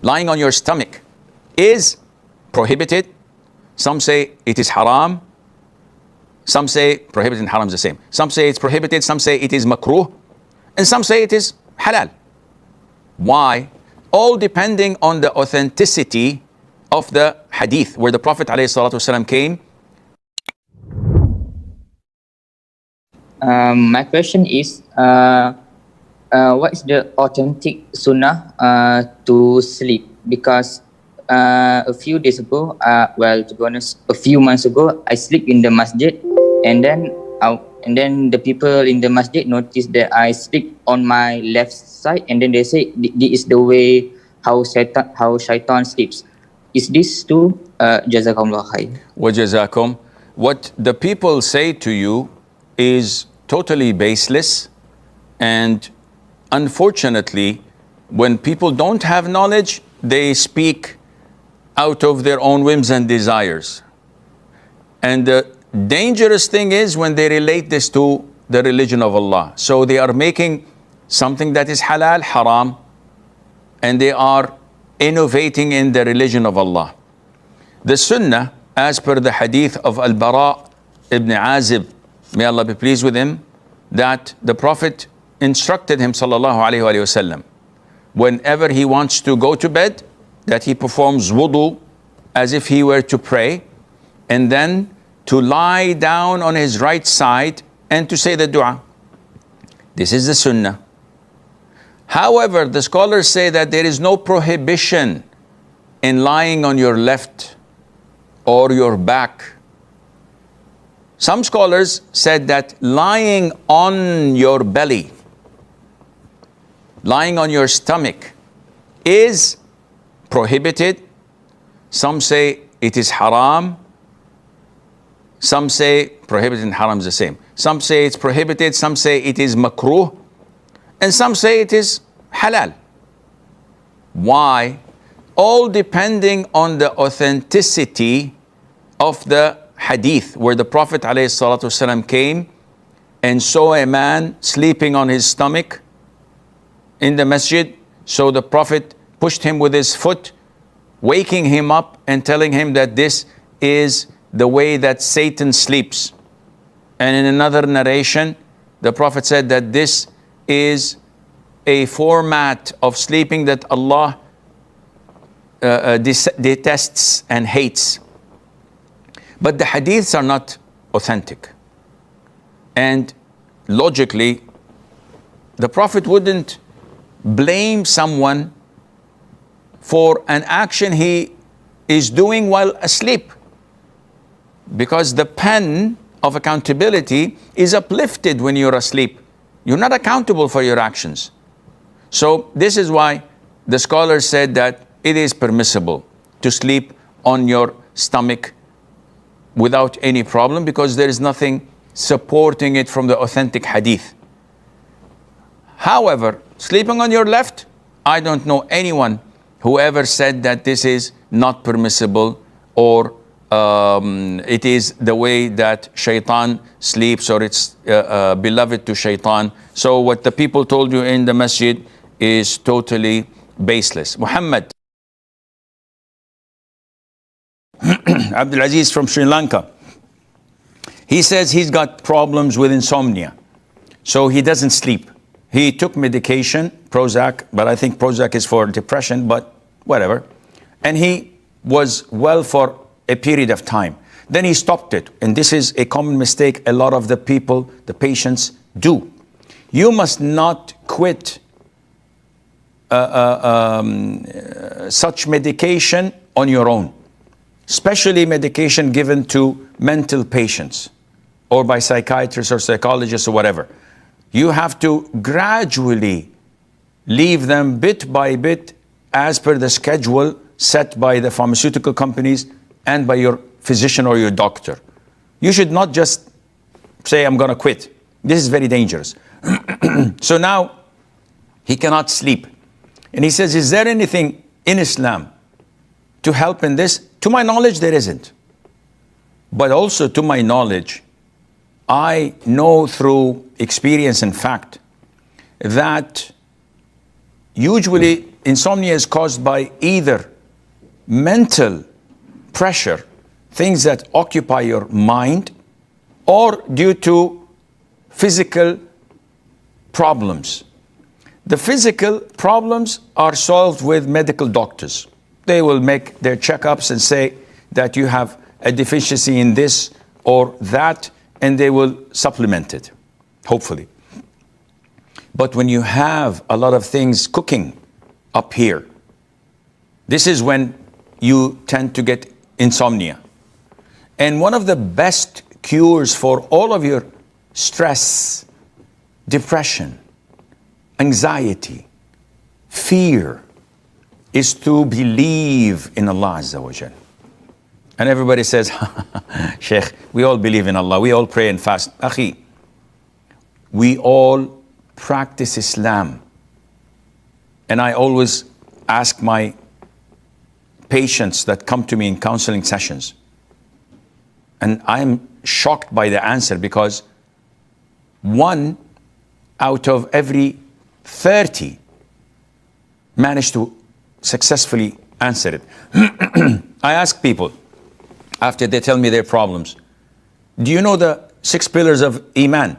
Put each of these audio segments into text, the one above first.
lying on your stomach is prohibited. Some say it is haram. Some say prohibited and haram is the same. Some say it's prohibited. Some say it is makruh. And some say it is halal. Why? All depending on the authenticity of the hadith where the Prophet ﷺ came. My question is, what is the authentic sunnah to sleep? Because a few days ago, to be honest, a few months ago, I sleep in the masjid, and then the people in the masjid noticed that I sleep on my left side, and then they say this is the way how shaitan sleeps. Is this true? Jazakumullah khair. Wa jazakum. What the people say to you is totally baseless, and unfortunately, when people don't have knowledge, they speak out of their own whims and desires. And the dangerous thing is when they relate this to the religion of Allah. So they are making something that is halal haram, and they are innovating in the religion of Allah. The Sunnah, as per the hadith of Al-Bara ibn Azib, may Allah be pleased with him, that the Prophet instructed him sallallahu alaihi wasallam, whenever he wants to go to bed, that he performs wudu as if he were to pray, and then to lie down on his right side and to say the dua. This is the Sunnah. However, the scholars say that there is no prohibition in lying on your left or your back. Some scholars said that lying on your belly, lying on your stomach, is prohibited. Some say it is haram. Some say prohibited and haram is the same. Some say it's prohibited. Some say it is makruh. And some say it is halal. Why? All depending on the authenticity of the hadith where the Prophet ﷺ came and saw a man sleeping on his stomach in the masjid. So the Prophet pushed him with his foot, waking him up and telling him that this is the way that Satan sleeps. And in another narration, the Prophet said that this is a format of sleeping that Allah detests and hates. But the hadiths are not authentic. And logically, the Prophet wouldn't blame someone for an action he is doing while asleep, because the pen of accountability is uplifted when you're asleep. You're not accountable for your actions. So this is why the scholars said that it is permissible to sleep on your stomach without any problem, because there is nothing supporting it from the authentic hadith. However, sleeping on your left, I don't know anyone who ever said that this is not permissible, or it is the way that shaitan sleeps, or it's beloved to shaitan. So what the people told you in the masjid is totally baseless. Muhammad Abdul Aziz from Sri Lanka, he says he's got problems with insomnia, so he doesn't sleep. He took medication, Prozac, but I think Prozac is for depression, but whatever. And he was well for a period of time. Then he stopped it. And this is a common mistake a lot of the people, the patients, do. You must not quit such medication on your own, especially medication given to mental patients or by psychiatrists or psychologists or whatever. You have to gradually leave them bit by bit as per the schedule set by the pharmaceutical companies and by your physician or your doctor. You should not just say, I'm going to quit. This is very dangerous. So now he cannot sleep. And he says, is there anything in Islam to help in this? To my knowledge, there isn't. But also to my knowledge, I know through experience and fact that usually insomnia is caused by either mental pressure, things that occupy your mind, or due to physical problems. The physical problems are solved with medical doctors. They will make their checkups and say that you have a deficiency in this or that, and they will supplement it, hopefully. But when you have a lot of things cooking up here, this is when you tend to get insomnia. And one of the best cures for all of your stress, depression, anxiety, fear, is to believe in Allah Azza wa Jal. And everybody says, Sheikh, we all believe in Allah, we all pray and fast. Akhi, we all practice Islam. And I always ask my patients that come to me in counseling sessions, and I'm shocked by the answer, because 1 out of every 30 managed to successfully answer it. I ask people, after they tell me their problems, do you know the 6 pillars of Iman?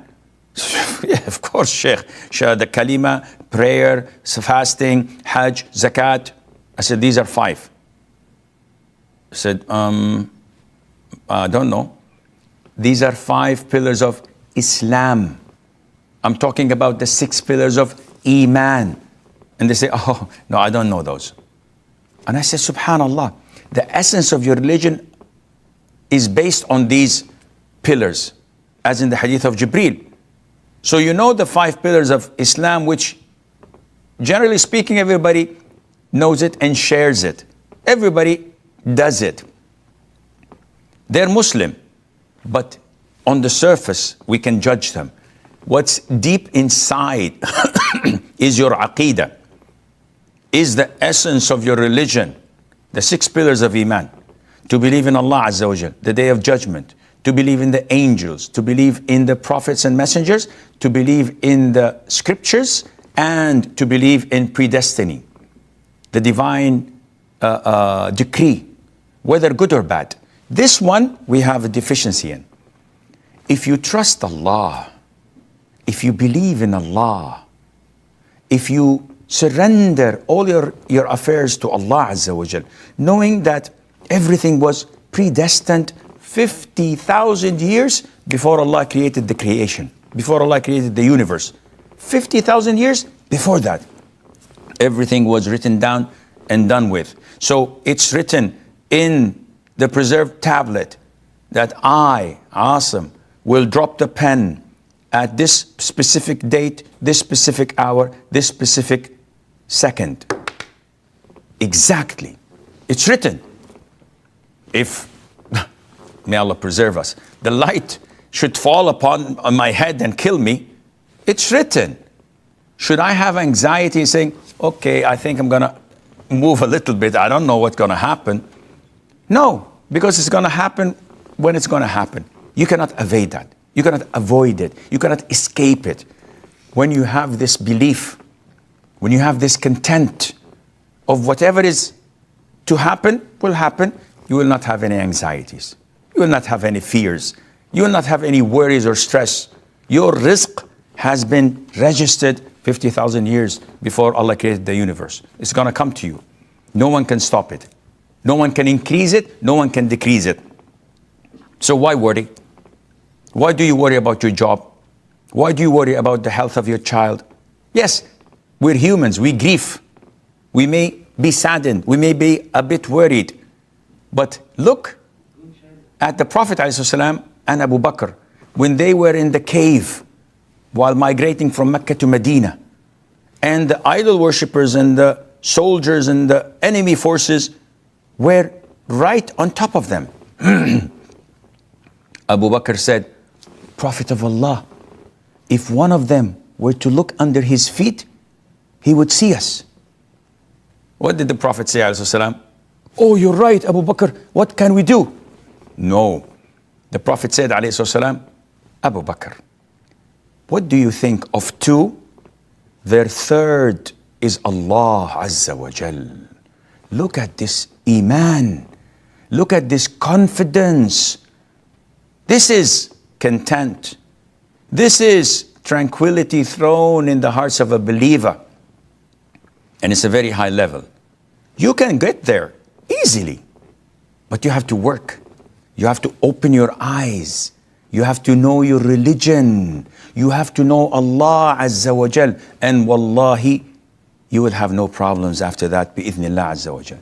Yeah, of course, Sheikh. The kalima, prayer, fasting, hajj, zakat. I said, these are 5. I said, I don't know. These are 5 pillars of Islam. I'm talking about the 6 pillars of Iman. And they say, oh, no, I don't know those. And I said, subhanallah, the essence of your religion is based on these pillars, as in the hadith of Jibreel. So you know the 5 pillars of Islam, which generally speaking, everybody knows it and shares it. Everybody does it. They're Muslim, but on the surface, we can judge them. What's deep inside is your aqeedah, is the essence of your religion, the 6 pillars of Iman. To believe in Allah Azza wa Jal, the Day of Judgment, to believe in the angels, to believe in the prophets and messengers, to believe in the scriptures, and to believe in predestiny, the divine decree, whether good or bad. This one we have a deficiency in. If you trust Allah, if you believe in Allah, if you surrender all your affairs to Allah Azza wa Jal, knowing that everything was predestined 50,000 years before Allah created the creation, before Allah created the universe. 50,000 years before that, everything was written down and done with. So it's written in the preserved tablet that I, Asim, will drop the pen at this specific date, this specific hour, this specific second. Exactly. It's written. If, may Allah preserve us, the light should fall upon my head and kill me, it's written. Should I have anxiety saying, okay, I think I'm going to move a little bit, I don't know what's going to happen? No, because it's going to happen when it's going to happen. You cannot evade that. You cannot avoid it. You cannot escape it. When you have this belief, when you have this content of whatever is to happen will happen, you will not have any anxieties. You will not have any fears. You will not have any worries or stress. Your rizq has been registered 50,000 years before Allah created the universe. It's going to come to you. No one can stop it. No one can increase it. No one can decrease it. So why worry? Why do you worry about your job? Why do you worry about the health of your child? Yes, we're humans. We grieve. We may be saddened. We may be a bit worried. But look at the Prophet ﷺ and Abu Bakr when they were in the cave while migrating from Mecca to Medina, and the idol worshippers and the soldiers and the enemy forces were right on top of them. Abu Bakr said, Prophet of Allah, if one of them were to look under his feet, he would see us. What did the Prophet say, ﷺ? Oh, you're right, Abu Bakr, what can we do? No. The Prophet said, ﷺ, Abu Bakr, what do you think of 2? Their third is Allah Azza wa Jal. Look at this iman. Look at this confidence. This is content. This is tranquility thrown in the hearts of a believer. And it's a very high level. You can get there easily, but you have to work. You have to open your eyes. You have to know your religion. You have to know Allah Azza wa Jal. And wallahi, you will have no problems after that, bi-idhnillah Azza wa Jal.